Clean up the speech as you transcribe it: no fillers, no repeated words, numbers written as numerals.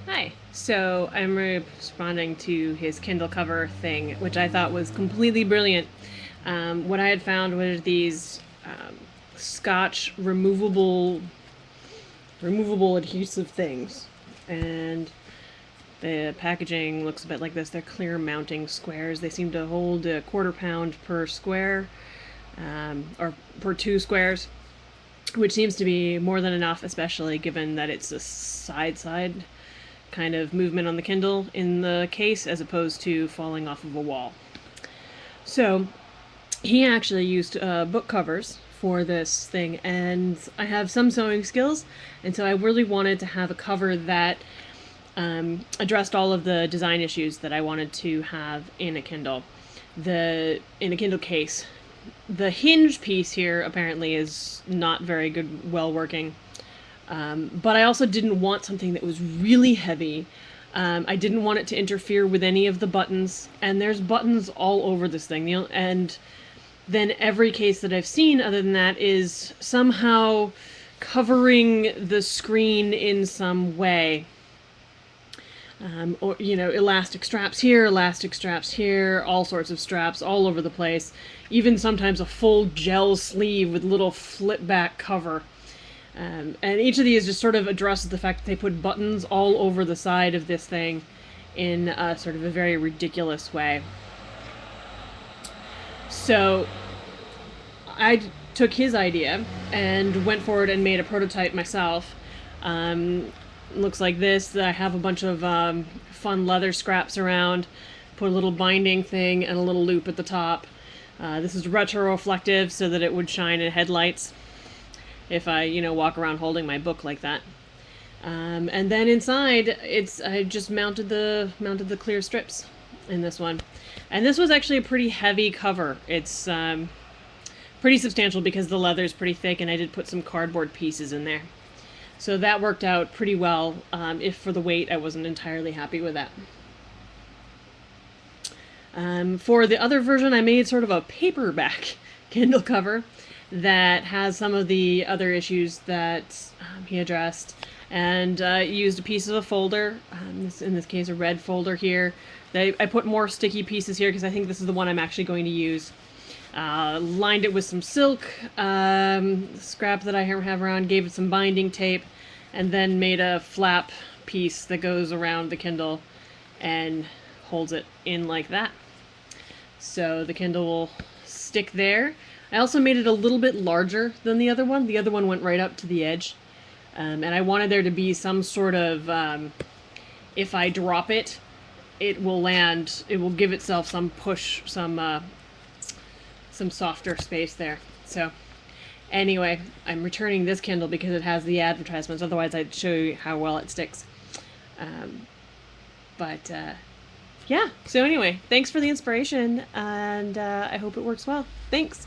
Hi. So I'm responding to his Kindle cover thing, which I thought was completely brilliant. What I had found were these Scotch removable adhesive things, and the packaging looks a bit like this. They're clear mounting squares. They seem to hold a quarter-pound per square, or per two squares, which seems to be more than enough, especially given that it's a side kind of movement on the Kindle in the case as opposed to falling off of a wall. So he actually used book covers for this thing, and I have some sewing skills, and so I really wanted to have a cover that addressed all of the design issues that I wanted to have in a Kindle. In a Kindle case. The hinge piece here apparently is not very good, well working. But I also didn't want something that was really heavy. I didn't want it to interfere with any of the buttons, and there's buttons all over this thing. And then every case that I've seen other than that is somehow covering the screen in some way. Or, elastic straps here, all sorts of straps all over the place. Even sometimes a full gel sleeve with little flip back cover. And each of these just sort of addresses the fact that they put buttons all over the side of this thing in sort of a very ridiculous way. So I took his idea and went forward and made a prototype myself. Looks like this. I have a bunch of fun leather scraps around, put a little binding thing and a little loop at the top. This is retroreflective so that it would shine in headlights if I, walk around holding my book like that. And then inside, I just mounted the clear strips in this one. And this was actually a pretty heavy cover. It's pretty substantial because the leather is pretty thick, and I did put some cardboard pieces in there. So that worked out pretty well. If for the weight, I wasn't entirely happy with that. For the other version, I made sort of a paperback Kindle cover that has some of the other issues that he addressed, and used a piece of a folder, in this case a red folder here. I put more sticky pieces here because I think this is the one I'm actually going to use. Lined it with some silk scrap that I have around, gave it some binding tape, and then made a flap piece that goes around the Kindle and holds it in like that. So the Kindle will stick there. I also made it a little bit larger than the other one. The other one went right up to the edge. And I wanted there to be some sort of, if I drop it, it will land, it will give itself some push, some softer space there. So anyway, I'm returning this Kindle because it has the advertisements. Otherwise, I'd show you how well it sticks. Yeah. So anyway, thanks for the inspiration, and I hope it works well. Thanks.